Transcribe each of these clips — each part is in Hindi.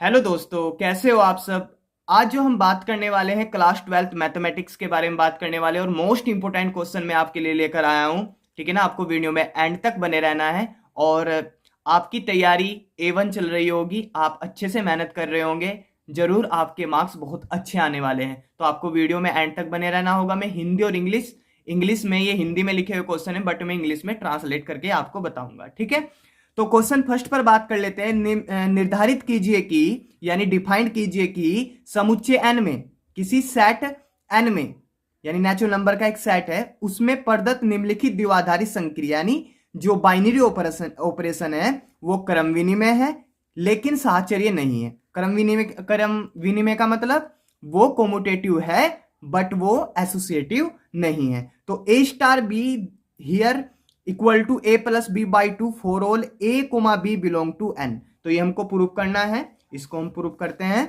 हेलो दोस्तों, कैसे हो आप सब। आज जो हम बात करने वाले हैं क्लास 12th मैथमेटिक्स के बारे में बात करने वाले हैं और मोस्ट इंपोर्टेंट क्वेश्चन मैं आपके लिए लेकर आया हूं। ठीक है ना, आपको वीडियो में एंड तक बने रहना है। और आपकी तैयारी A1 चल रही होगी, आप अच्छे से मेहनत कर रहे होंगे, जरूर आपके मार्क्स बहुत अच्छे आने वाले हैं। तो आपको वीडियो में एंड तक बने रहना होगा। मैं हिंदी और इंग्लिश इंग्लिश में, ये हिंदी में लिखे हुए क्वेश्चन है बट मैं इंग्लिश में ट्रांसलेट करके आपको बताऊंगा। ठीक है, तो क्वेश्चन फर्स्ट पर बात कर लेते हैं। निर्धारित कीजिए कि, यानी डिफाइंड कीजिए कि समुच्चय n में, किसी सेट n में, यानी नेचुरल नंबर का एक सेट है, उसमें प्रदत्त निम्नलिखित द्विआधारी संक्रिया, यानी जो बाइनरी ऑपरेशन है वो क्रम विनिमय है लेकिन साहचर्य नहीं है। क्रम विनिमय का मतलब वो कोमुटेटिव है बट वो एसोसिएटिव नहीं है। तो A star B here equal to A plus B by two for all A comma B belong to N। तो ये हमको प्रूव करना है, इसको हम प्रूव करते हैं।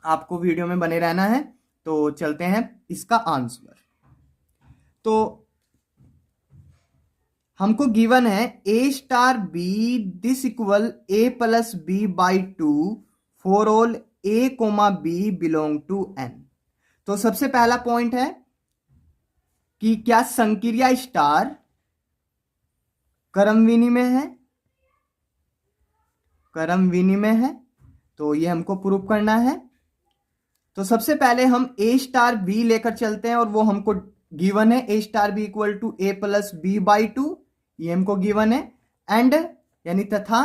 आपको वीडियो में बने रहना है। तो चलते हैं इसका आंसर। तो हमको गिवन है A star B this equal A plus B by two for all A comma B belong to N। तो सबसे पहला पॉइंट है कि क्या संक्रिया स्टार क्रम विनिमय है। क्रम विनिमय है, तो ये हमको प्रूव करना है। तो सबसे पहले हम A स्टार बी लेकर चलते हैं और वो हमको गिवन है A star B equal to A plus B by two, ये हमको गिवन है। एंड यानी तथा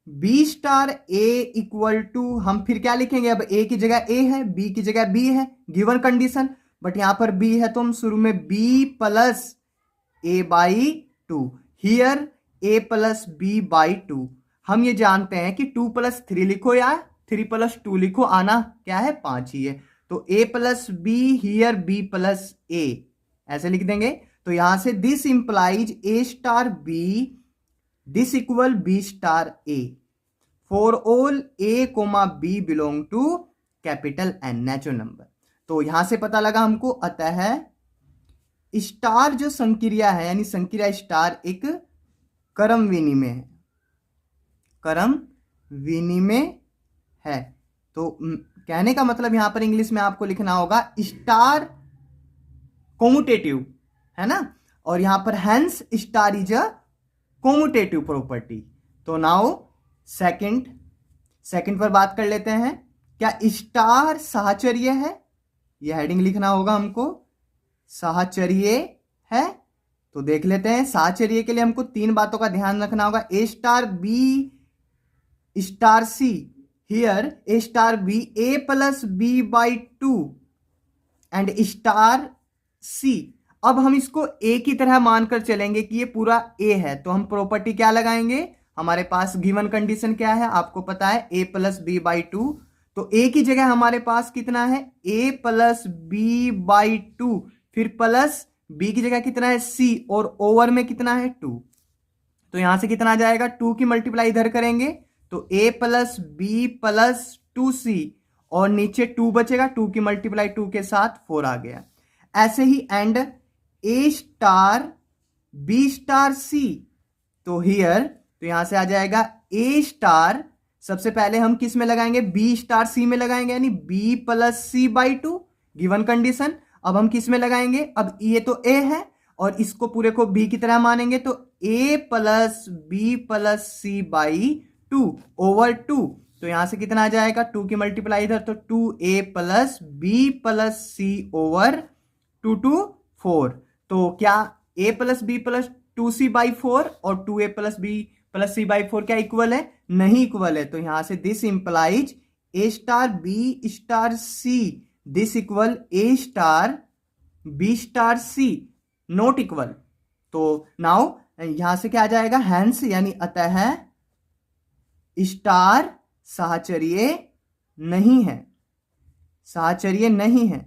B star A equal to, हम फिर क्या लिखेंगे, अब A की जगह A है, B की जगह B है, गिवन कंडीशन, बट यहां पर B है तो हम शुरू में B plus A by two, here A plus B by two. हम ये जानते हैं कि 2 प्लस 3 लिखो या 3 प्लस 2 लिखो, आना क्या है 5 ही है। तो A plus B here B plus A, ऐसे लिख देंगे। तो यहां से this implies A star B this equal B star A for all A comma B belong to capital N natural number. तो यहां से पता लगा हमको, अतः स्टार जो संक्रिया है, यानी संक्रिया स्टार एक क्रम विनिमय है, क्रम विनिमय है। तो कहने का मतलब यहां पर इंग्लिश में आपको लिखना होगा स्टार कोमुटेटिव, है ना। और यहां पर hence star is a commutative property. तो नाउ सेकंड पर बात कर लेते हैं। क्या स्टार साहचर्य है, यह हेडिंग लिखना होगा हमको, साहचर्य है। तो देख लेते हैं। साहचर्य के लिए हमको 3 बातों का ध्यान रखना होगा। A star B star C here A star B A plus B by two and star C. अब हम इसको A की तरह मानकर चलेंगे कि ये पूरा A है, तो हम प्रॉपर्टी क्या लगाएंगे, हमारे पास गिवन कंडीशन क्या है आपको पता है, A plus B by two. तो A की जगह हमारे पास कितना है, A plus B by two, फिर प्लस B की जगह कितना है C, और ओवर में कितना है 2। तो यहां से कितना आ जाएगा, 2 की मल्टीप्लाई इधर करेंगे तो A plus B plus 2C, और नीचे 2 बचेगा, 2 की मल्टीप्लाई 2 के साथ 4 आ गया। ऐसे ही and A star B star C, तो हियर, तो यहां से आ जाएगा A स्टार, सबसे पहले हम किस में लगाएंगे, B स्टार C में लगाएंगे, यानी B plus C by to, given condition. अब हम किस में लगाएंगे, अब ये तो A है और इसको पूरे को B की तरह मानेंगे, तो A plus B plus C by two over 2। तो यहां से कितना आ जाएगा, 2 की मल्टीप्लाई इधर, तो 2A plus B plus C over 2 to 4। तो क्या A plus B plus 2C by 4 और 2A plus B plus C by 4 क्या इक्वल है, नहीं इक्वल है। तो यहां से this implies A star B star C this equal A star B star C not equal. तो नाउ यहां से क्या आ जाएगा, हैंस, यानी अतः स्टार साहचर्य नहीं है, साहचर्य नहीं है।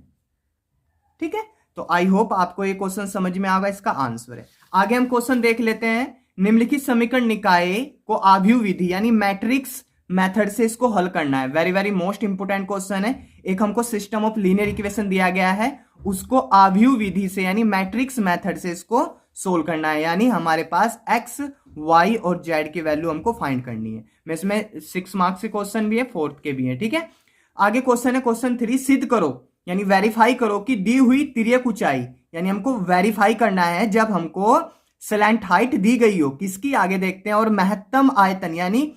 ठीक है, तो आई होप आपको ये क्वेश्चन समझ में आएगा, इसका आंसर है। आगे हम क्वेश्चन देख लेते हैं। निम्नलिखित समीकरण निकाय को आव्यूह विधि यानी मैट्रिक्स मेथड से इसको हल करना है। Very very most important question है। एक हमको सिस्टम ऑफ लीनियर इक्वेशन दिया गया है, उसको आव्यूह विधि से यानी मैट्रिक्स मेथड से इसको सोल्व करना है। यानी हमारे पास x y और z की वैल्यू हमको फाइंड करनी है। मैं इसमें 6 मार्क्स के क्वेश्चन भी है, 4th के भी है, ठीक है। आगे क्वेश्चन है क्वेश्चन 3, सिद्ध करो यानी वेरीफाई करो कि दी हुई तिर्यक ऊंचाई, यानी हमको वेरीफाई करना है जब हमको स्लैंट हाइट दी गई हो किसकी, आगे देखते हैं, और महत्तम आयतन यानी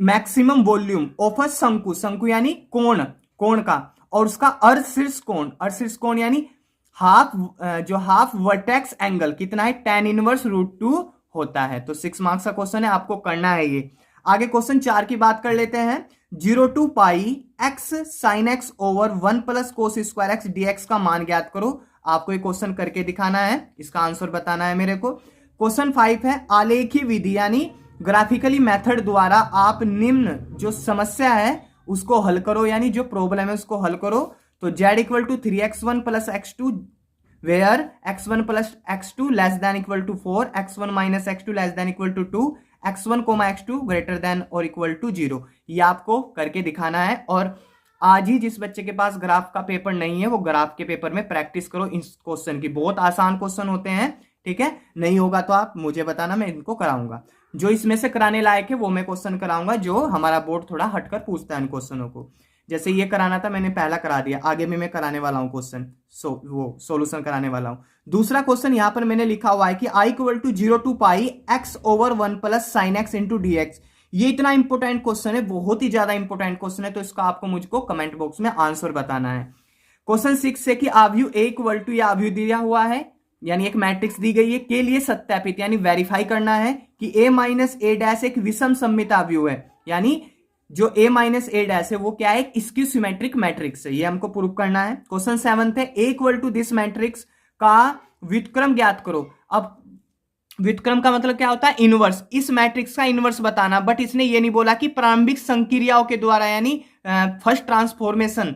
मैक्सिमम वॉल्यूम ऑफ अ शंकु, शंकु यानी कोण, कोण का, और उसका अर्धशीर्ष कोण, अर्धशीर्ष कोण यानी हाफ, जो हाफ वर्टेक्स एंगल कितना है, tan इनवर्स √2 होता है। तो 6 मार्क्स का क्वेश्चन है, आपको करना है ये। आगे क्वेश्चन 4 की बात कर लेते हैं। 0 to pi x sin x over 1 plus cos square x dx का मान ज्ञात करो। आपको ये क्वेश्चन करके दिखाना है, इसका आंसर बताना है मेरे को। क्वेश्चन 5 है, आलेखी विधि यानी ग्राफिकली मेथड द्वारा आप निम्न जो समस्या है उसको हल करो, यानी जो प्रॉब्लम है उसको हल करो। तो z equal to 3x1 plus x2 where x1 plus x2 less than equal to 4, x1 minus x2 less than equal to 2, x1 x2 greater than और इक्वल टू 0। ये आपको करके दिखाना है। और आज ही जिस बच्चे के पास ग्राफ का पेपर नहीं है वो ग्राफ के पेपर में प्रैक्टिस करो इस क्वेश्चन की, बहुत आसान क्वेश्चन होते हैं, ठीक है। नहीं होगा तो आप मुझे बताना, मैं इनको कराऊंगा। जो इसमें से कराने लायक है वो मैं क्वेश्चन कराऊंगा, जो हमारा बोर्ड थोड़ा हटकर पूछता है इन क्वेश्चनों को। जैसे ये कराना था मैंने पहला करा दिया, आगे में मैं कराने वाला हूं क्वेश्चन, वो सॉल्यूशन कराने वाला हूं। दूसरा क्वेश्चन यहां पर मैंने लिखा हुआ है कि i equal to 0 to pi x over 1 plus sine x into d x. ये इतना इंपॉर्टेंट क्वेश्चन है, बहुत ही ज्यादा इंपॉर्टेंट क्वेश्चन है, तो इसका आपको मुझको कमेंट बॉक्स में आंसर बताना है। क्वेश्चन 6 है कि आव्यू a इक्वल टू, या आव्यू दिया हुआ है यानी एक मैट्रिक्स दी गई है, के लिए सत्यापित यानी वेरीफाई करना है कि a माइनस ए डैश एक विषम सममित आव्यू है, यानी जो a माइनस ए डैश है वो क्या है, एक स्क्यू सिमेट्रिक मैट्रिक्स है, ये हमको प्रूव करना है। क्वेश्चन 7 है, a equal to this matrix का व्युत्क्रम ज्ञात करो। अब व्युत्क्रम का मतलब क्या होता है, इनवर्स, इस मैट्रिक्स का इनवर्स बताना, बट इसने ये नहीं बोला कि प्रारंभिक संक्रियाओं के द्वारा यानी फर्स्ट ट्रांसफॉर्मेशन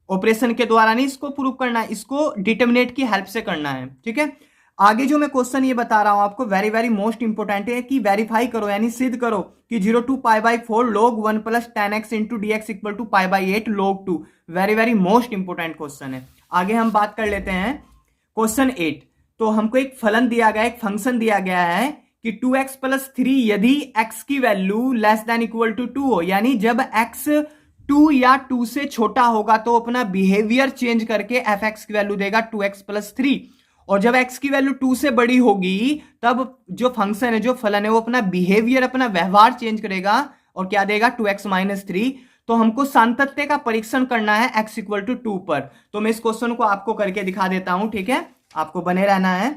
ऑपरेशन के द्वारा नहीं इसको प्रूव करना है, इसको डिटर्मिनेंट की हेल्प से करना है, ठीक है। आगे जो मैं क्वेश्चन ये बता रहा हूं आपको वेरी वेरी मोस्ट इंपोर्टेंट है कि वेरीफाई करो यानी सिद्ध करो कि 0 to pi by 4 log 1 plus tan x into d x equal to pi by 8 log 2। Very very most important question है। आगे हम बात कर लेते हैं क्वेश्चन 8। तो हमको एक फलन दिया गया, एक फंक्शन दिया गया है कि 2x प्लस 3 यदि x की value less than equal to 2 हो, यानी जब x 2 या 2 से छोटा होगा तो अपना बिहेवियर चेंज करके fx की वैल्यू देगा 2x प्लस 3, और जब x की वैल्यू 2 से बड़ी होगी तब जो फंक्शन है, जो फलन है, वो अपना बिहेवियर, अपना व्यवहार चेंज करेगा और क्या देगा 2x माइनस 3। तो हमको सातत्य का परीक्षण करना है x इक्वल टू 2 पर। तो मैं इस क्वेश्चन को आपको करके दिखा देता हूं, ठीक है, आपको बने रहना है।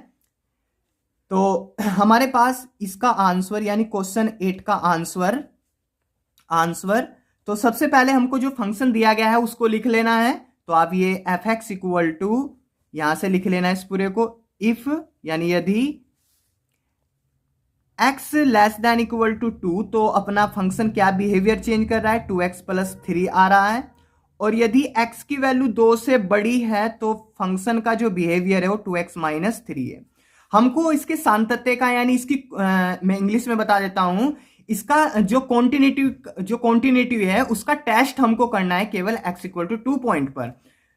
तो हमारे पास इसका आंसर यानी क्वेश्चन 8 का आंसर तो सबसे पहले हमको जो फंक्शन दिया गया है उसको लिख लेना है। तो आप ये fx इक्वल टू यहां से लिख लेना है इस पूरे को, इफ यानी यदि x less than equal to 2 तो अपना फंक्शन क्या बिहेवियर चेंज कर रहा है, 2x प्लस 3 आ रहा है, और यदि x की वैल्यू 2 से बड़ी है तो फंक्शन का जो बिहेवियर है वो 2x माइनस 3 है। हमको इसके सातत्य का यानी इसकी मैं इंग्लिश में बता देता हूं, इसका जो कॉन्टिन्यूटी है उसका टेस्ट हमको करना है केवल x इक्वल टू 2 पॉइंट पर,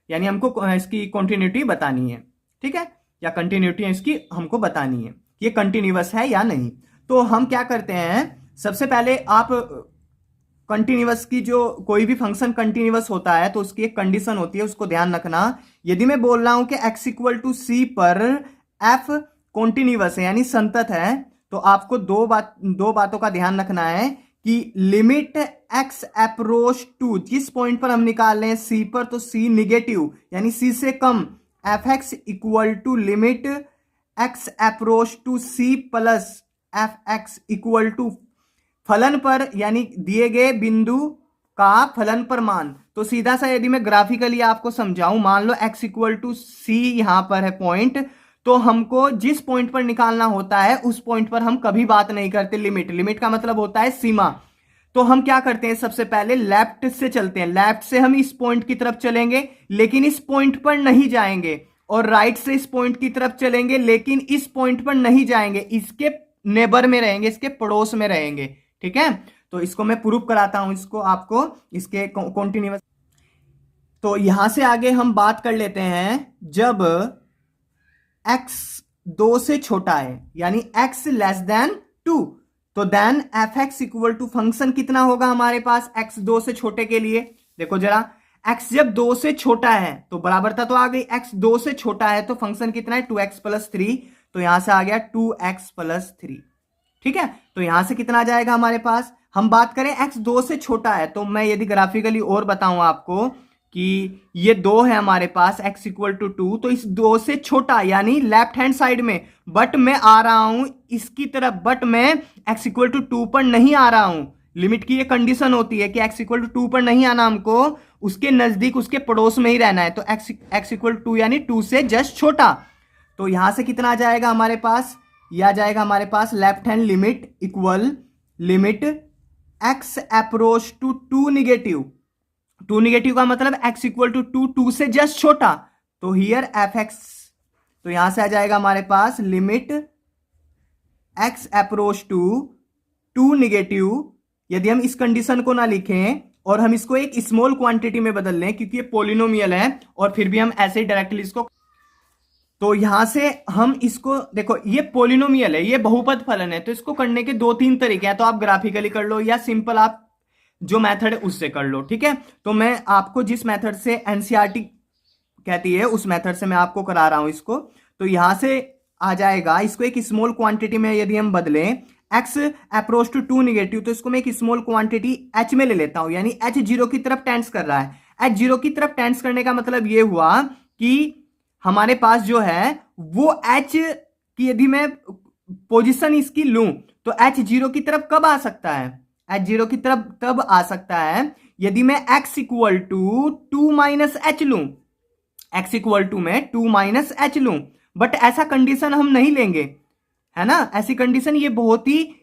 यानी हमको इसकी कॉन्टिन्यूटी बतानी है, ठीक है, या कंटिन्यूटी इसकी हमको बतानी है कि ये कंटिन्यूअस है या नहीं। तो हम क्या करते हैं, सबसे पहले आप कंटिन्यूअस की जो कोई भी फंक्शन कंटिन्यूअस होता है तो उसकी एक कंडीशन होती है, उसको ध्यान रखना। यदि मैं बोल रहा हूं कि x इक्वल टू सी पर f कॉन्टिन्यूअस है यानी संतत है, तो आपको दो बातों का ध्यान रखना है कि लिमिट x अप्रोच टू, जिस पॉइंट पर हम निकाल रहे हैं c पर, तो c निगेटिव यानी c से कम, fx equal to limit x approach to c plus fx equal to फलन पर यानी दिए गए बिंदु का फलन पर मान। तो सीधा सा यदि मैं ग्राफिकली आपको समझाऊं, मान लो x इक्वल टू c यहां पर है पॉइंट, तो हमको जिस पॉइंट पर निकालना होता है उस पॉइंट पर हम कभी बात नहीं करते लिमिट का मतलब होता है सीमा। तो हम क्या करते हैं, सबसे पहले लेफ्ट से चलते हैं, लेफ्ट से हम इस पॉइंट की तरफ चलेंगे लेकिन इस पॉइंट पर नहीं जाएंगे, और राइट से इस पॉइंट की तरफ चलेंगे लेकिन इस पॉइंट पर नहीं जाएंगे, इसके नेबर में रहेंगे, इसके पड़ोस में रहेंगे, ठीक है। तो इसको मैं प्रूव कराता हूं इसको आपको, इसके कॉन्टिन्यूअस। तो यहां से आगे हम बात कर लेते हैं जब x 2 से छोटा है यानी x लेस देन 2, तो then f x equal to function कितना होगा हमारे पास एक्स 2 से छोटे के लिए। देखो जरा, एक्स जब 2 से छोटा है तो बराबरता तो आ गई, एक्स 2 से छोटा है तो फंक्शन कितना है 2x+3, तो यहां से आ गया 2x+3। ठीक है, तो यहां से कितना आ जाएगा हमारे पास। हम बात करें एक्स 2 से छोटा है तो मैं यदि ग्राफिकली और बताऊं आपको कि ये 2 है हमारे पास, x इक्वल टू 2, तो इस 2 से छोटा यानी लेफ्ट हैंड साइड में, बट मैं आ रहा हूं इसकी तरफ, बट मैं x इक्वल टू 2 पर नहीं आ रहा हूं। लिमिट की ये कंडीशन होती है कि x इक्वल टू 2 पर नहीं आना, हमको उसके नजदीक उसके पड़ोस में ही रहना है। तो x इक्वल टू यानी 2 से जस्ट छोटा, तो यहां से कितना आ जाएगा हमारे पास, यह आ जाएगा हमारे पास left hand limit equal limit x approach to 2 negative. 2 negative का मतलब x इक्वल टू 2, 2 से जस्ट छोटा, तो हियर एफ एक्स, तो यहां से आ जाएगा हमारे पास limit x approach to 2 negative. यदि हम इस कंडीशन को ना लिखें और हम इसको एक स्मॉल क्वांटिटी में बदल लें, क्योंकि ये पोलिनोमियल है और फिर भी हम ऐसे ही डायरेक्टली इसको, तो यहां से हम इसको देखो, ये पोलिनोमियल है, ये बहुपद फलन है, तो इसको करने के 2-3 तरीके हैं। तो आप ग्राफिकली कर लो या सिंपल आप जो मेथड है उससे कर लो। ठीक है, तो मैं आपको जिस मेथड से एनसीईआरटी कहती है उस मेथड से मैं आपको करा रहा हूं इसको। तो यहां से आ जाएगा, इसको एक स्मॉल क्वांटिटी में यदि हम बदलें, x अप्रोच टू 2 निगेटिव, तो इसको मैं एक स्मॉल क्वांटिटी h में ले लेता हूं, यानी h 0 की तरफ टेंड्स कर रहा है। h 0 की तरफ टेंड्स करने का मतलब ये हुआ कि हमारे पास जो है वो h की यदि मैं पोजीशन इसकी लूं तो h 0 की तरफ कब आ सकता है, h 0 की तरफ तब आ सकता है यदि मैं x equal to 2 minus h लूं, x इक्वल टू में 2 माइनस एच लूं, बट ऐसा कंडीशन हम नहीं लेंगे, है ना। ऐसी कंडीशन ये बहुत ही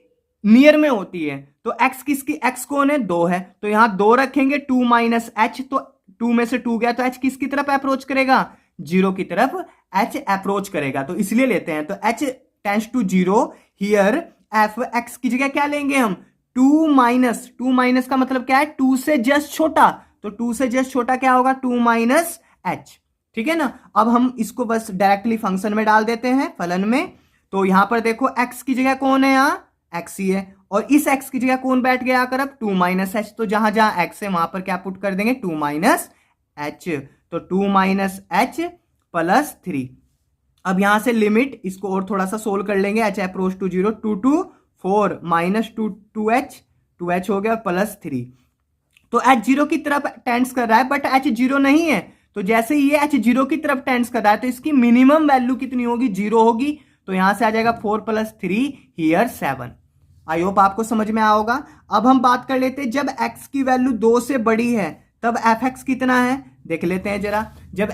नियर में होती है। तो x किसकी, x कौन है, 2 है, तो यहां 2 रखेंगे, 2 माइनस एच, तो 2 में से 2 गया, तो h किसकी तरफ अप्रोच करेगा, 0 की तरफ h अप्रोच करेगा, तो इसलिए लेते हैं। तो h tends to 0, here f x की जगह क्या लेंगे हम, 2 माइनस का मतलब क्या है, 2 से जस्ट छोटा, तो 2 से जस्ट छोटा क्या होगा, 2 माइनस एच। ठीक है ना। अब हम इसको बस डायरेक्टली फंक्शन में डाल देते हैं, फलन में। तो यहां पर देखो x की जगह कौन है, यहां x ही है, और इस x की जगह कौन बैठ गया आकर अब, 2 माइनस एच, तो जहां जहां x है वहां पर क्या पुट कर देंगे, 2 माइनस एच, तो 2 माइनस एच प्लस 3। अब यहां से लिमिट इसको और थोड़ा सा सोल्व कर लेंगे, h approach to 0, 2 2 4 minus 2h हो गया प्लस 3। तो h 0 की तरफ टेंड्स कर रहा है, बट h 0 नहीं है, तो जैसे ये h 0 की तरफ टेंड्स कर रहा है तो इसकी मिनिमम वैल्यू कितनी होगी, 0 होगी, तो यहां से आ जाएगा 4 प्लस 3 हियर 7। आई होप आपको समझ में आया होगा। अब हम बात कर लेते हैं जब x की वैल्यू 2 से बड़ी है तब एफ एक्स कितना है, देख लेते हैं जरा। जब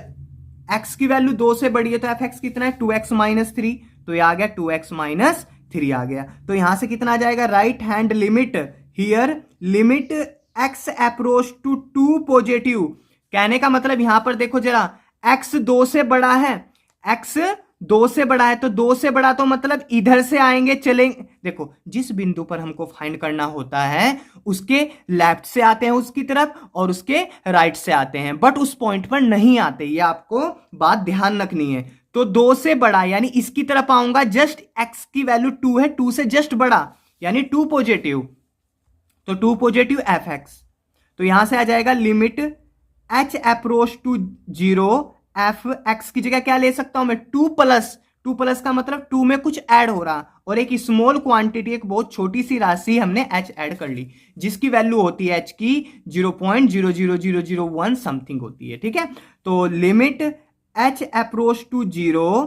x की वैल्यू 2 से बड़ी है तो एफ एक्स कितना है, 2x माइनस 3, तो ये आ गया 2x माइनस 3 आ गया। तो यहां से कितना आ जाएगा, right hand limit, here limit x approach to 2 positive. कहने का मतलब यहां पर देखो जरा, x 2 से बड़ा है, x 2 से बड़ा है, तो 2 से बड़ा तो मतलब इधर से आएंगे, चलेंगे। देखो जिस बिंदु पर हमको फाइंड करना होता है उसके लेफ्ट से आते हैं उसकी तरफ और उसके राइट से आते हैं, बट उस पॉइंट पर नहीं आते, ये आपको बात ध्यान रखनी है। तो 2 से बड़ा यानी इसकी तरफ आऊंगा, जस्ट x की वैल्यू 2 है, 2 से जस्ट बड़ा यानी 2 पॉजिटिव, तो 2 पॉजिटिव एफ एक्स। तो यहां से आ जाएगा limit h approach to 0, f x की जगह क्या ले सकता हूं मैं, 2 प्लस का मतलब 2 में कुछ ऐड हो रहा, और एक स्मॉल क्वांटिटी, एक बहुत छोटी सी राशि हमने h ऐड कर ली, जिसकी वैल्यू होती है h की 0.00001 समथिंग होती है। ठीक है, तो लिमिट h अप्रोच टू 0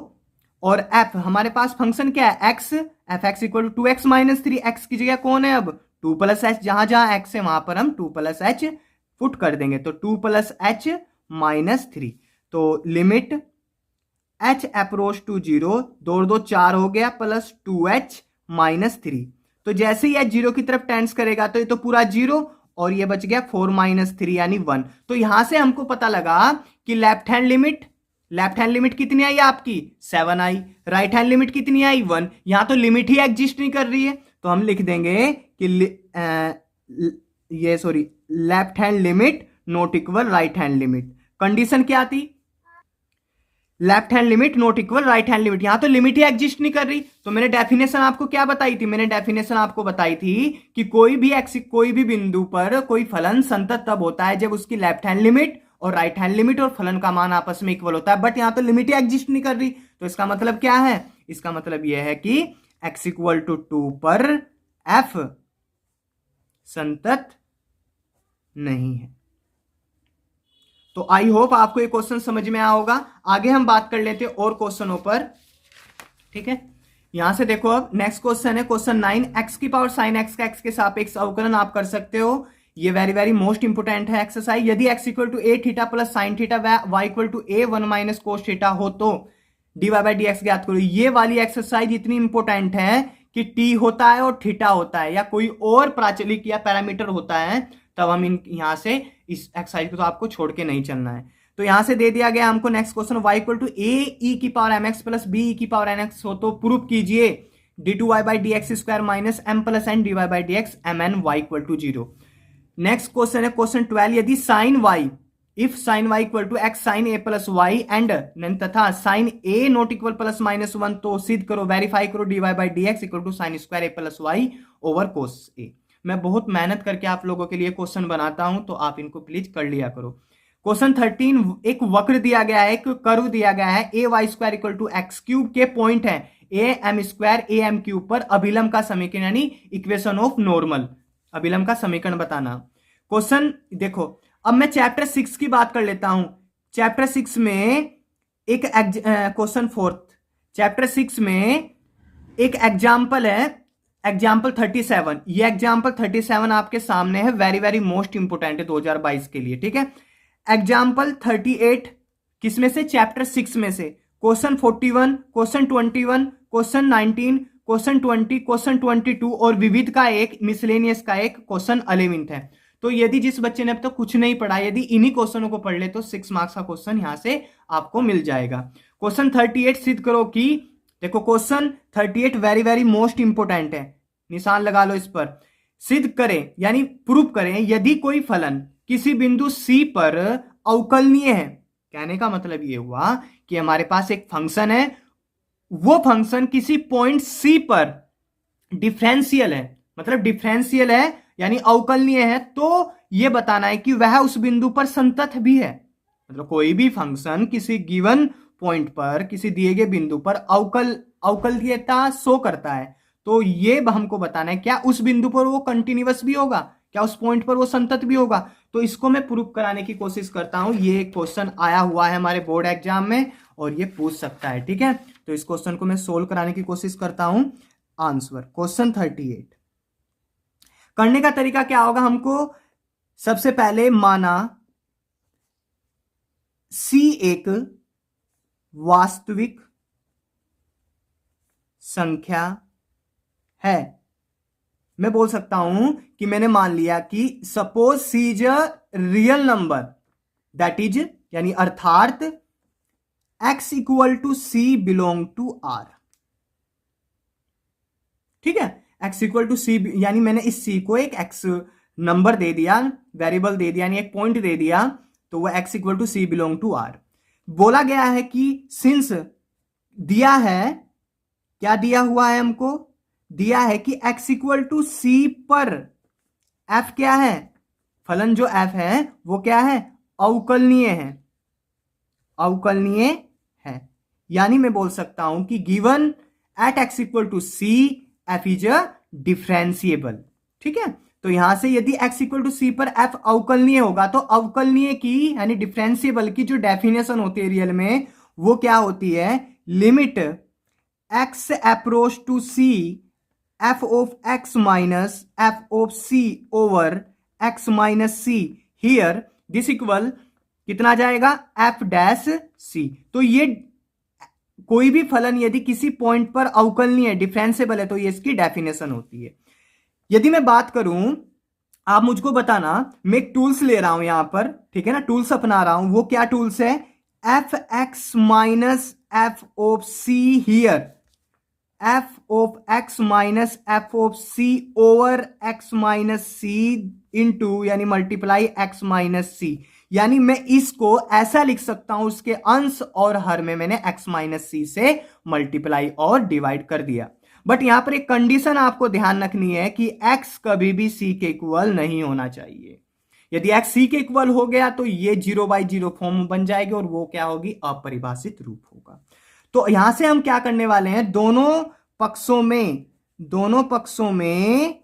और f हमारे पास फंक्शन क्या है, x, f x equal to 2x minus 3, x की जगह कौन है अब 2 प्लस एच, जहां जहां x है वहां पर हम 2 प्लस एच पुट कर देंगे, तो 2 प्लस एच माइनस 3। तो लिमिट h अप्रोच टू 0, 2 2 4 हो गया, प्लस 2h माइनस 3। तो जैसे ही h 0 की तरफ टेंड्स करेगा तो ये तो पूरा 0, और ये बच गया 4 माइनस 3 यानी 1। तो यहां से हमको पता लगा कि लेफ्ट हैंड लिमिट कितनी आई आपकी, 7 आई, राइट हैंड लिमिट कितनी आई, 1। यहां तो लिमिट ही एग्जिस्ट नहीं कर रही है, तो हम लिख देंगे कि left hand limit not equal right hand limit. Condition क्या थी, left hand limit not equal right hand limit, यहां तो लिमिट ही एग्जिस्ट नहीं कर रही। तो मैंने डेफिनेशन आपको क्या बताई थी, मैंने डेफिनेशन आपको बताई थी कि कोई भी बिंदु पर कोई फलन संतत तब होता है जब उसकी लेफ्ट हैंड लिमिट और राइट हैंड लिमिट और फलन का मान आपस में इक्वल होता है। बट यहां तो लिमिट ही एग्जिस्ट नहीं कर रही। तो इसका मतलब क्या है, इसका मतलब यह है कि x इक्वल टू 2 पर f संतत नहीं है। तो आई होप आपको ये क्वेश्चन समझ में आया होगा। आगे हम बात कर लेते हैं और क्वेश्चनों पर, ठीक है। यहां से देखो, अब नेक्स्ट क्वेश्चन है क्वेश्चन 9, x की पावर साइन x का x के सापेक्ष अवकलन आप कर सकते हो। ये वेरी वेरी मोस्ट इंपोर्टेंट है एक्सरसाइज। यदि x equal to a theta plus sine theta व y equal to a 1 minus cos theta हो तो dy बाई डी एक्स ज्ञात करो। ये वाली एक्सरसाइज इतनी इंपोर्टेंट है कि t होता है और थीटा होता है या कोई और प्राचलिक या पैरामीटर होता है, तब हम यहां से इस एक्सरसाइज को तो आपको छोड़ के नहीं चलना है। तो यहां से दे दिया गया हमको next question, y equal to A E की power M X plus B E की पावर एन एक्स हो तो प्रूफ कीजिए D two Y by D X square minus M plus N D Y by D X M N Y equal to 0। Next question है क्वेश्चन 12, यदि sine Y if sine Y equal to X sine A plus Y and तथा sine A not equal plus minus 1 तो सिद्ध करो, वेरीफाई करो D Y by D x equal to sine square A plus Y over cos A. मैं बहुत मेहनत करके आप लोगों के लिए क्वेश्चन बनाता हूं, तो आप इनको प्लीज कर लिया करो। क्वेश्चन 13, एक वक्र दिया गया है, एक कर्व दिया गया है, A Y square equal to X cube के पॉइंट है A M square A M cube पर अभिलंब का समीकरण यानी इक्वेशन ऑफ नॉर्मल, अभिलंब का समीकरण बताना। क्वेश्चन देखो, अब मैं चैप्टर 6 की बात कर लेता हूं। चैप्टर 6 में एक क्वेश्चन 4, चैप्टर 6 में एक एग्जाम्पल है, एग्जाम्पल 37। ये एग्जाम्पल 37 आपके सामने है, वेरी वेरी मोस्ट इंपोर्टेंट है 2022 के लिए, ठीक है। एग्जाम्पल 38 किसमें से, चैप्टर 6 में से। Question 41, question 21, question 19, question 20, question 22 और विविध का एक, मिसलेनियस का एक, क्वेश्चन 11 है। तो यदि जिस बच्चे ने अब तक कुछ नहीं पढ़ा, यदि इन्हीं क्वेश्चनों को पढ़ ले तो 6 मार्क्स का क्वेश्चन यहां से आपको मिल जाएगा। क्वेश्चन 38 सिद्ध करो कि, देखो question 38 very very most important है, निशान लगा लो इस पर। सिद्ध करें यानी प्रूफ करें यदि कोई फलन किसी बिंदु C पर अवकलनीय है। कहने का मतलब यह हुआ कि हमारे पास एक फंक्शन है, वो फंक्शन किसी पॉइंट C पर डिफरेंशियल है, मतलब डिफरेंशियल है यानी अवकलनीय है, तो यह बताना है कि वह उस बिंदु पर संतत भी है। मतलब कोई भी फंक्शन किसी गिवन पॉइंट पर, किसी दिए गए बिंदु पर अवकलनीयता शो करता है, तो ये हमको बताना है क्या उस बिंदु पर वो कंटिन्यूअस भी होगा, क्या उस पॉइंट पर वो संतत भी होगा। तो इसको मैं प्रूफ कराने की कोशिश करता हूं। ये क्वेश्चन आया हुआ है हमारे बोर्ड एग्जाम में और ये पूछ सकता है, ठीक है। तो इस क्वेश्चन को मैं सोल्व कराने की कोशिश करता हूं। आंसर क्वेश्चन 38 करने का तरीका क्या होगा, हमको सबसे पहले माना C एक वास्तविक संख्या है। मैं बोल सकता हूं कि मैंने मान लिया कि suppose C is a real number, that is यानी अर्थात x equal to C belong to R, ठीक है। x इक्वल टू C यानी मैंने इस C को एक x नंबर दे दिया, वेरिएबल दे दिया, यानी एक पॉइंट दे दिया, तो वह x equal to C belong to R। बोला गया है कि सिंस दिया है, क्या दिया हुआ है हमको, दिया है कि x इक्वल टू C पर f क्या है, फलन जो f है वो क्या है, अवकलनीय है, अवकलनीय है। यानी मैं बोल सकता हूं कि given at x equal to C f is a differentiable, ठीक है। तो यहां से यदि x इक्वल टू C पर f अवकलनीय होगा तो अवकलनीय की यानी डिफरेंशिएबल की जो डेफिनेशन होती है रियल में वो क्या होती है, limit x approach to C f of x minus f of C over x minus C here this equal कितना जाएगा f डैश C। तो ये कोई भी फलन यदि किसी पॉइंट पर अवकलनीय है, डिफरेंशिएबल है, तो ये इसकी डेफिनेशन होती है। यदि मैं बात करूं, आप मुझको बताना, मैं एक टूल्स ले रहा हूं यहां पर, ठीक है ना, टूल्स अपना रहा हूं, वो क्या टूल्स है, f x minus f of c here, f of x minus f of c over x minus c into यानी मल्टीप्लाई एक्स माइनस सी। यानी मैं इसको ऐसा लिख सकता हूं, उसके अंश और हर में मैंने x माइनस सी से मल्टीप्लाई और डिवाइड कर दिया। बट यहां पर एक कंडीशन आपको ध्यान रखनी है कि x कभी भी c के इक्वल नहीं होना चाहिए। यदि x c के इक्वल हो गया तो ये 0/0 फॉर्म बन जाएगी और वो क्या होगी, अपरिभाषित रूप होगा। तो यहां से हम क्या करने वाले हैं, दोनों पक्षों में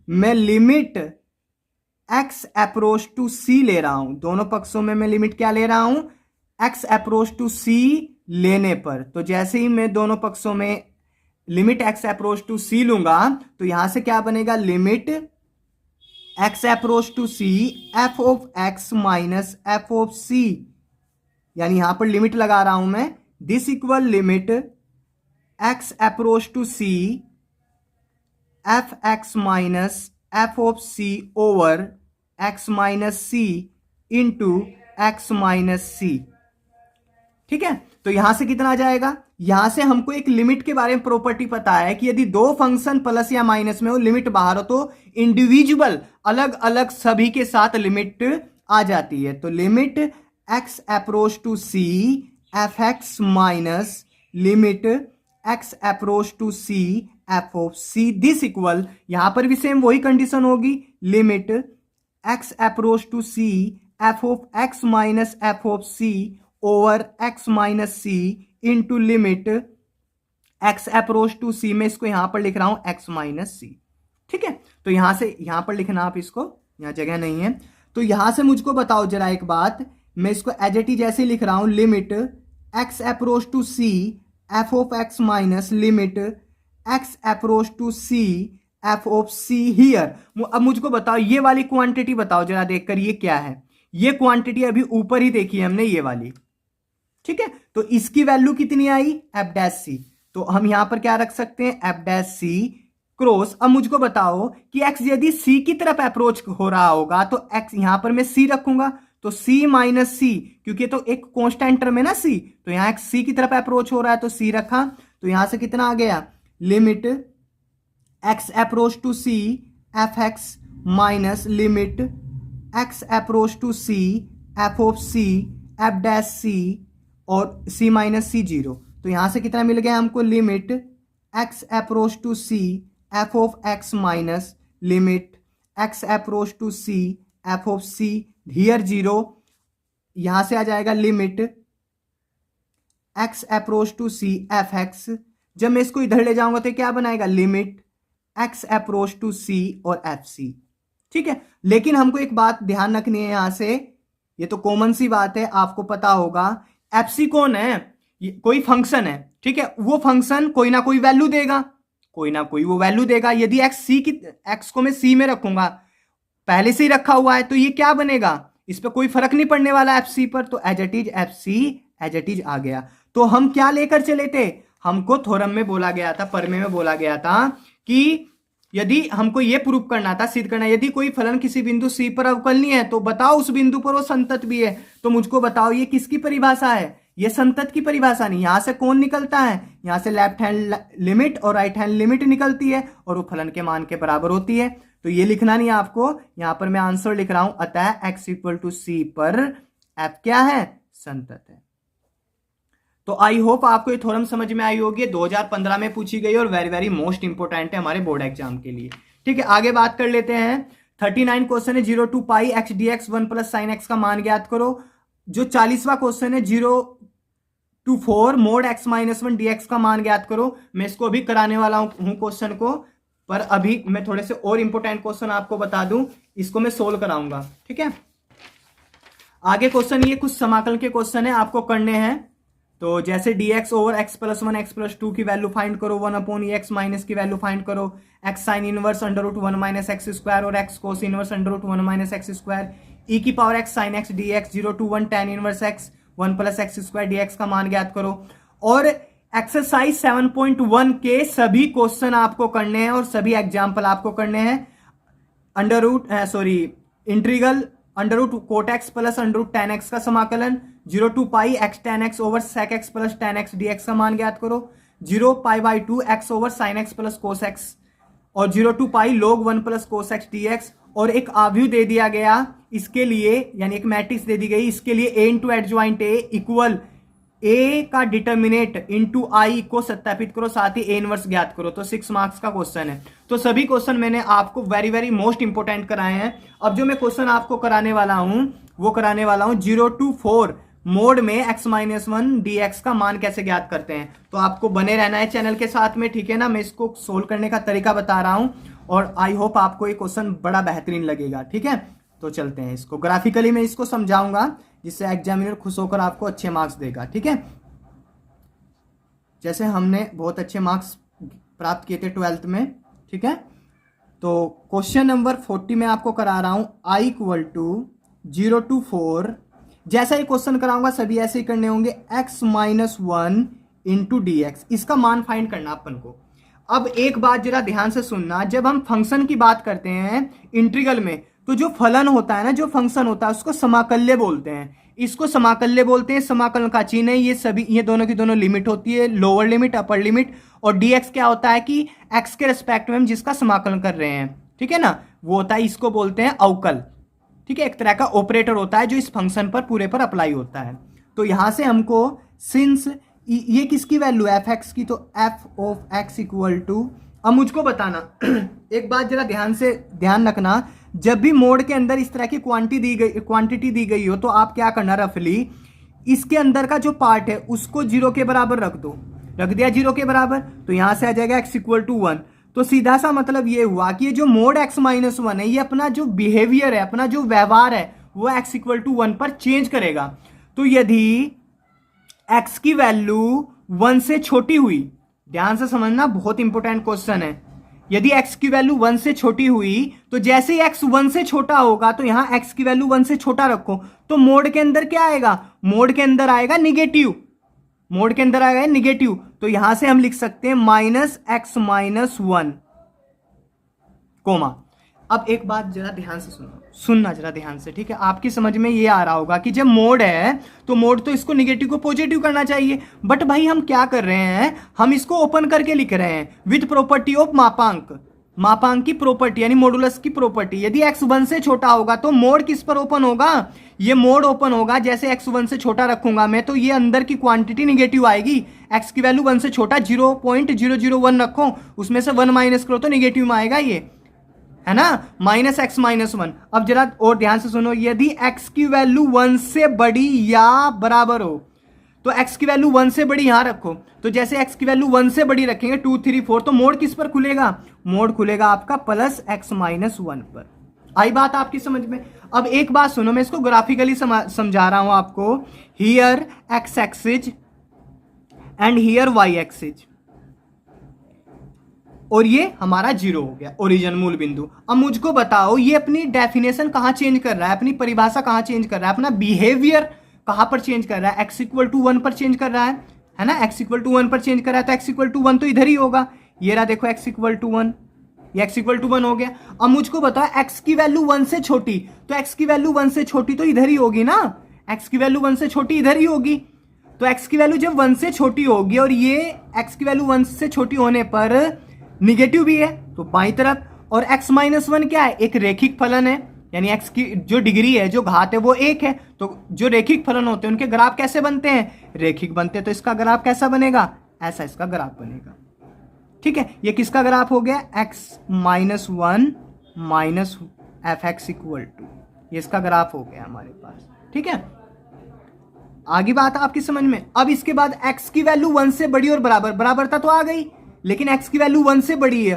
मैं limit x approach to c ले रहा हूं। दोनों पक्षों में मैं लिमिट क्या ले रहा हूं, x अप्रोच टू c लेने पर। तो जैसे ही मैं दोनों पक्षों में limit x approach to c लूंगा तो यहां से क्या बनेगा, limit x approach to c f of x minus f of c, यानी यहां पर लिमिट लगा रहा हूं मैं, this equal limit x approach to c f x minus f of c over x minus c into x minus c। ठीक है, तो यहां से कितना आ जाएगा, यहां से हमको एक लिमिट के बारे में प्रॉपर्टी पता है कि यदि दो फंक्शन प्लस या माइनस में हो, लिमिट बाहर हो, तो इंडिविजुअल अलग अलग सभी के साथ लिमिट आ जाती है। तो limit x approach to c f x minus limit x approach to c f of c, this equal, यहां पर भी सेम वही कंडीशन होगी, limit x approach to c f of x minus f of c over x minus c into limit x approach to c, में इसको यहां पर लिख रहा हूं x माइनस c। ठीक है, तो यहां से यहां पर लिखना आप इसको, यहां जगह नहीं है। तो यहां से मुझको बताओ जरा एक बात, मैं इसको एज इट इज जैसे लिख रहा हूं, limit x approach to c f of x minus limit x approach to c f of c here. अब मुझको बताओ ये वाली क्वांटिटी बताओ जरा देखकर, ये क्या है, ये क्वांटिटी अभी ऊपर ही देखी हमने, ये वाली। ठीक है, तो इसकी वैल्यू कितनी आई, एफ डैश सी। तो हम यहां पर क्या रख सकते हैं, एफ डैश सी क्रॉस। अब मुझको बताओ कि x यदि c की तरफ अप्रोच हो रहा होगा तो x यहां पर मैं c रखूंगा, तो c माइनस सी, क्योंकि तो एक कांस्टेंट टर्म है ना c, तो यहां x c की तरफ अप्रोच हो रहा है तो c रखा। तो यहां से कितना आ गया, limit x approach to c f x minus limit x approach to c f of c f dash c और c माइनस c 0। तो यहां से कितना मिल गया हमको, limit x approach to c f of x minus limit x approach to c f of c here 0। यहां से आ जाएगा limit x approach to c f x। जब मैं इसको इधर ले जाऊंगा तो क्या बनाएगा, limit x approach to c और एफ सी। ठीक है, लेकिन हमको एक बात ध्यान रखनी है यहां से, ये तो कॉमन सी बात है, आपको पता होगा एफ सी कौन है, कोई फंक्शन है। ठीक है, वो फंक्शन कोई ना कोई वैल्यू देगा, कोई ना कोई वो वैल्यू देगा। यदि x को मैं c में रखूंगा, पहले से ही रखा हुआ है, तो ये क्या बनेगा, इस पर कोई फर्क नहीं पड़ने वाला एफ सी पर, तो as it is F C as it is आ गया। तो हम क्या लेकर चले थे, हमको थ्योरम में बोला गया था, परमे में बोला गया था कि यदि हमको यह प्रूव करना था, सिद्ध करना, यदि कोई फलन किसी बिंदु C पर अवकलनीय है तो बताओ उस बिंदु पर वो संतत भी है। तो मुझको बताओ ये किसकी परिभाषा है, ये संतत की परिभाषा नहीं। यहां से कौन निकलता है, यहां से लेफ्ट हैंड लिमिट और राइट हैंड लिमिट निकलती है और वो फलन के मान के बराबर होती है। तो ये लिखना नहीं है आपको, यहां पर मैं आंसर लिख रहा हूं, अतः x इक्वल टू c पर f क्या है, संतत है। तो आई होप आपको ये थ्योरम समझ में आई होगी, 2015 में पूछी गई और वेरी वेरी मोस्ट इंपोर्टेंट है हमारे बोर्ड एग्जाम के लिए। ठीक है, आगे बात कर लेते हैं। 39 क्वेश्चन है, 0 to pi x d x 1 plus sine x का मान ज्ञात करो। जो 40वां क्वेश्चन है, 0 to 4 mod x minus 1 d x का मान ज्ञात करो। मैं इसको अभी कराने वाला हूं क्वेश्चन को, पर अभी मैं थोड़े से और इंपोर्टेंट क्वेश्चन आपको बता दूं, इसको मैं सोल्व कराऊंगा। ठीक है, आगे क्वेश्चन, ये कुछ समाकलन के क्वेश्चन है आपको करने हैं। तो जैसे dx over x plus 1 x plus 2 की वैल्यू फाइंड करो, 1 अपॉन x माइनस की वैल्यू फाइंड करो, x sine inverse under root 1 minus x square और x cos inverse under root 1 minus x square, e की power x sine x dx 0 to 1 tan inverse x 1 plus x square dx का मान ज्ञात करो। और एक्सरसाइज 7.1 के सभी क्वेश्चन आपको करने हैं और सभी एग्जाम्पल आपको करने हैं। Under root integral under root cot x plus under root tan x का समाकलन, 0 to pi x tan x over sec x plus tan x d x का मान ज्ञात करो, 0 pi by 2 x over sine x plus cos x और 0 to pi log 1 plus cos x d x, और एक आव्यूह दे दिया गया इसके लिए, यानी एक मैट्रिक्स दे दी गई इसके लिए a into adjoint a equal a का डिटर्मिनेट इंटू आई को सत्यापित करो, साथ ही a इनवर्स ज्ञात करो। तो 6 मार्क्स का क्वेश्चन है। तो सभी क्वेश्चन मैंने आपको वेरी वेरी मोस्ट इंपोर्टेंट कराए हैं। अब जो मैं क्वेश्चन आपको कराने वाला हूं वो कराने वाला हूं 0 टू 4 मोड में x-1 dx का मान कैसे ज्ञात करते हैं। तो आपको बने रहना है चैनल के साथ में, ठीक है ना। मैं इसको सोल्व करने का तरीका बता रहा हूं और आई होप आपको ये क्वेश्चन बड़ा बेहतरीन लगेगा, ठीक है। तो चलते हैं, इसको ग्राफिकली मैं इसको समझाऊंगा जिससे एग्जामिनर खुश होकर आपको अच्छे मार्क्स देगा, ठीक है। जैसे हमने बहुत अच्छे मार्क्स प्राप्त किए थे 12th में, ठीक है। तो क्वेश्चन नंबर 40 में आपको करा रहा हूं i इक्वल टू 0 टू 4। जैसा ही क्वेश्चन कराऊंगा सभी ऐसे ही करने होंगे, x-1 इंटू डी एक्स, इसका मान फाइंड करना अपन को। अब एक बात जरा ध्यान से सुनना, जब हम फंक्शन की बात करते हैं इंटीग्रल में, तो जो फलन होता है ना, जो फंक्शन होता है उसको समाकल्य बोलते हैं। इसको समाकल्य बोलते हैं। समाकलन का चिन्ह है ये सभी, ये दोनों की दोनों लिमिट होती है, लोअर लिमिट अपर लिमिट, और dx क्या होता है कि x के रिस्पेक्ट में हम जिसका समाकलन कर रहे हैं, ठीक है ना, वो होता है, इसको बोलते हैं अवकल, ठीक है। एक तरह का ऑपरेटर होता है जो इस फंक्शन पर पूरे पर अप्लाई होता है। तो यहां से हमको सिंस ये किसकी वैल्यू है, एफ एक्स की, तो f of x equal to, अब मुझको बताना एक बात जरा ध्यान रखना, जब भी मोड के अंदर इस तरह की क्वांटिटी दी गई हो तो आप क्या करना, रफली इसके अंदर का जो पार्ट है उसको 0 के बराबर रख दो। रख दिया 0 के बराबर, तो यहां से आ जाएगा x इक्वल टू 1। तो सीधा सा मतलब ये हुआ कि ये जो मोड x-1 है, ये अपना जो बिहेवियर है, अपना जो व्यवहार है, वो x इक्वल टू 1 पर चेंज करेगा। तो यदि x की वैल्यू 1 से छोटी हुई, ध्यान से समझना, बहुत इंपॉर्टेंट क्वेश्चन है, यदि x की वैल्यू 1 से छोटी हुई तो जैसे ही x 1 से छोटा होगा, तो यहां x की वैल्यू 1 से छोटा रखो, तो मोड के अंदर क्या आएगा, मोड के अंदर आएगा निगेटिव, मोड के अंदर आएगा निगेटिव। तो यहां से हम लिख सकते हैं -x-1 कोमा। अब एक बात जरा ध्यान से सुनना जरा ध्यान से, ठीक है। आपकी समझ में ये आ रहा होगा कि जब मोड है तो मोड तो इसको निगेटिव को पॉजिटिव करना चाहिए, बट भाई हम क्या कर रहे हैं, हम इसको ओपन करके लिख रहे हैं विद प्रॉपर्टी ऑफ मापांक की प्रॉपर्टी, यानी मॉडुलस की प्रॉपर्टी। यदि x 1 से छोटा होगा तो मोड किस पर ओपन होगा, ये मोड ओपन होगा, जैसे x 1 से छोटा रखूंगा मैं तो ये अंदर की क्वांटिटी निगेटिव आएगी। x की वैल्यू 1 से छोटा 0.001 रखो, उसमें से 1 माइनस करो तो निगेटिव में आएगा, ये है ना, -x-1। अब जरा और ध्यान से सुनो, यदि x की वैल्यू 1 से बड़ी या बराबर हो, तो x की वैल्यू 1 से बड़ी यहां रखो, तो जैसे x की वैल्यू 1 से बड़ी रखेंगे 2, 3, 4, तो मोड किस पर खुलेगा, मोड खुलेगा आपका +x-1 पर। आई बात आपकी समझ में। अब एक बात सुनो, मैं इसको ग्राफिकली समझा रहा हूं आपको। Here x axis and here y axis, और ये हमारा 0 हो गया, ओरिजिन मूल बिंदु। अब मुझको बताओ ये अपनी डेफिनेशन कहां चेंज कर रहा है, अपनी परिभाषा कहां चेंज कर रहा है, अपना बिहेवियर कहां पर चेंज कर रहा है, x इक्वल टू 1 पर चेंज कर रहा है ना, x इक्वल टू 1 पर चेंज कर रहा है, तो x इक्वल टू 1 तो इधर ही होगा, ये रहा देखो x इक्वल टू 1, ये x इक्वल टू 1 हो गया। अब मुझको बताओ x की वैल्यू 1 से छोटी, तो x की वैल्यू 1 से छोटी तो इधर ही होगी ना, x की वैल्यू 1 से छोटी इधर ही होगी, तो x की वैल्यू जब 1 से छोटी होगी और ये x की वैल्यू 1 से छोटी होने पर निगेटिव भी है तो बाईं तरफ, और x-1 क्या है, एक रेखिक फलन है, यानी x की जो डिग्री है, जो घात है वो 1 है। तो जो रेखिक फलन होते हैं उनके ग्राफ कैसे बनते हैं, रेखिक बनते हैं। तो इसका ग्राफ कैसा बनेगा, ऐसा इसका ग्राफ बनेगा, ठीक है। ये किसका ग्राफ हो गया, x-1 minus fx equal to, ये इसका ग्राफ हो गया हमारे पास, ठीक है। आगे बात आपकी समझ में। अब इसके बाद x की वैल्यू 1 से बड़ी और बराबरता तो आ गई, लेकिन x की वैल्यू 1 से बड़ी है,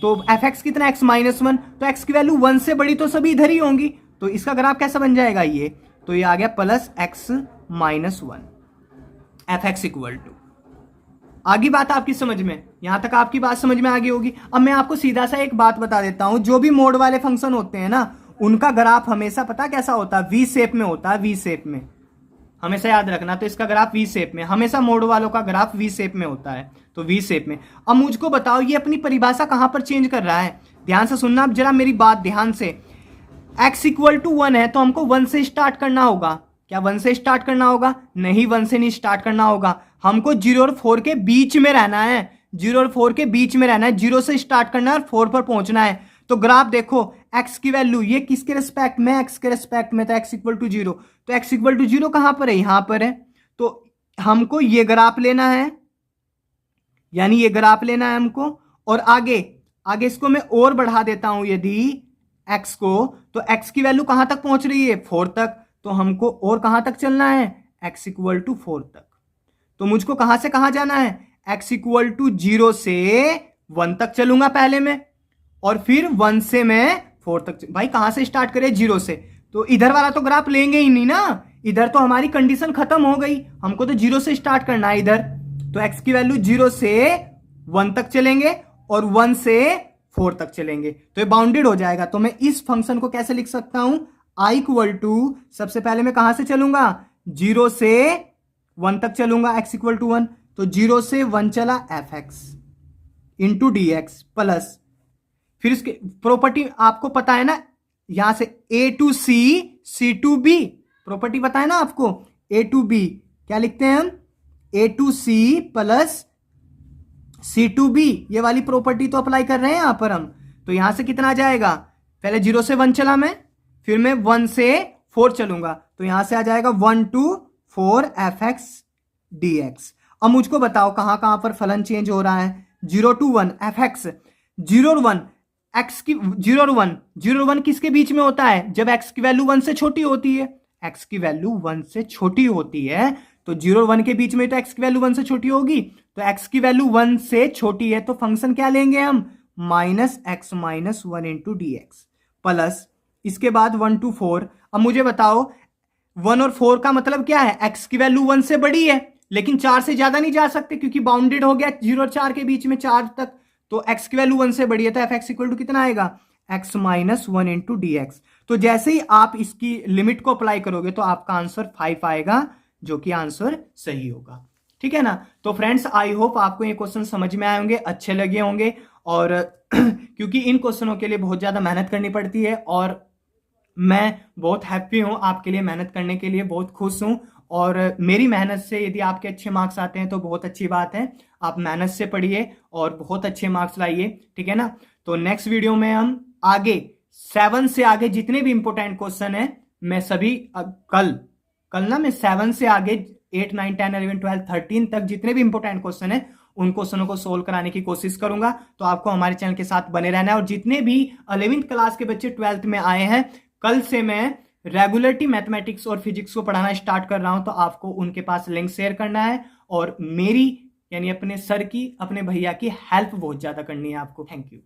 तो fx कितना, x-1, तो x की वैल्यू 1 से बड़ी तो सभी इधर ही होंगी, तो इसका ग्राफ कैसा बन जाएगा, ये तो ये आ गया +x-1 fx इक्वल टू। आगे बात आपकी समझ में, यहां तक आपकी बात समझ में आ गई होगी। अब मैं आपको सीधा सा एक बात बता देता हूं, जो भी मोड वाले फंक्शन होते हैं ना, उनका ग्राफ हमेशा पता कैसा होता है, वी शेप में होता है, वी शेप में, हमेशा याद रखना। तो इसका ग्राफ वी शेप में, हमेशा मोड वालों का ग्राफ वी शेप में होता है, तो वी शेप में। अब मुझको बताओ ये अपनी परिभाषा कहां पर चेंज कर रहा है, ध्यान से सुनना जरा मेरी बात ध्यान से। x इक्वल टू 1 है तो हमको 1 से स्टार्ट करना होगा, क्या 1 से स्टार्ट करना होगा, नहीं 1 से नहीं स्टार्ट करना होगा, हमको 0 और 4 के बीच में रहना है, 0 और 4 के बीच में रहना है, 0 से स्टार्ट करना है और 4 पर पहुंचना है। तो ग्राफ देखो, x की वैल्यू ये किसके रिस्पेक्ट में, x के रिस्पेक्ट में, तो x इक्वल टू 0, तो x इक्वल टू 0 कहां पर है, यहां पर है। तो हमको ये ग्राफ लेना है, यानी ये ग्राफ लेना है हमको, और आगे आगे इसको मैं और बढ़ा देता हूं यदि x को, तो x की वैल्यू कहां तक पहुंच रही है, 4 तक, तो हमको और कहां तक चलना है, x इक्वल टू 4 तक। तो मुझको कहां से कहां जाना है, x इक्वल टू 0 से 1 तक चलूंगा पहले में, और फिर 1 से मैं 4 तक। भाई कहां से स्टार्ट करें, 0 से, तो इधर वाला तो ग्राफ लेंगे ही नहीं ना, इधर तो हमारी कंडीशन खत्म हो गई, हमको तो 0 से स्टार्ट करना है इधर। तो x की वैल्यू 0 से 1 तक चलेंगे और 1 से 4 तक चलेंगे, तो ये बाउंडेड हो जाएगा। तो मैं इस फंक्शन को कैसे लिख सकता हूं, i इक्वल टू, सबसे पहले मैं कहां से चलूंगा, 0 से 1 तक चलूंगा, x इक्वल टू 1, तो 0 से 1 चला fx into d x plus, फिर इसके प्रॉपर्टी आपको पता है ना, यहां से a to c, c to b, property पता है ना आपको, a टू b क्या लिखते हैं हम, a to c plus c to b, ये वाली प्रॉपर्टी तो अप्लाई कर रहे हैं यहां पर हम। तो यहां से कितना आ जाएगा, पहले 0 से 1 चला मैं, फिर मैं 1 से 4 चलूंगा, तो यहां से आ जाएगा 1 टू 4 fx dx। अब मुझको बताओ कहां कहां पर फलन चेंज हो रहा है, 0 टू 1 fx, 0 और 1 x की, 0 और 1, 0 और 1 किसके बीच में होता है, जब x की वैल्यू 1 से छोटी होती है, x की वैल्यू 1 से छोटी होती है, तो 0 और 1 के बीच में तो x की वैल्यू 1 से छोटी होगी, तो x की वैल्यू 1 से छोटी है, तो फंक्शन क्या लेंगे हम, minus x minus 1 into d x plus, इसके बाद 1 टू 4। अब मुझे बताओ 1 और 4 का मतलब क्या है, x की वैल्यू 1 से बड़ी है, लेकिन 4 से ज्यादा नहीं जा सकते क्योंकि बाउंडेड हो गया 0 और 4 के बीच में 4 तक, तो x की वैल्यू 1 से बड़ी है, तो fx इक्वल टू कितना आएगा, x minus 1 into d x. तो जैसे ही आप इसकी लिमिट को अप्लाई करोगे तो आपका आंसर 5 आएगा, जो कि आंसर सही होगा, ठीक है ना। तो फ्रेंड्स आई होप आपको ये क्वेश्चन समझ में आए होंगे, अच्छे लगे होंगे, और क्योंकि इन क्वेश्चनों के लिए बहुत ज्यादा मेहनत करनी पड़ती है, और मैं बहुत हैप्पी हूं आपके लिए मेहनत करने के लिए, बहुत खुश हूं, और मेरी मेहनत से यदि आपके अच्छे मार्क्स आते हैं तो बहुत अच्छी बात है, आप मेहनत से पढ़िए और बहुत अच्छे मार्क्स लाइए, ठीक है ना। तो नेक्स्ट वीडियो में हम आगे 7 से आगे जितने भी इंपॉर्टेंट क्वेश्चन है, मैं सभी कल ना मैं 7 से आगे 8, 9, 10, 11, 12, 13 तक जितने भी इंपॉर्टेंट क्वेश्चन है उन क्वेश्चनों को सोल्व कराने की कोशिश करूंगा। तो आपको हमारे चैनल के साथ बने रहना है, और जितने भी 11th क्लास के बच्चे 12th में आए हैं, कल से मैं रेगुलरिटी मैथमेटिक्स और फिजिक्स को पढ़ाना स्टार्ट कर रहा हूं, तो आपको उनके पास लिंक शेयर करना है, और मेरी यानी अपने सर की, अपने भैया की हेल्प बहुत ज्यादा करनी है आपको। Thank you.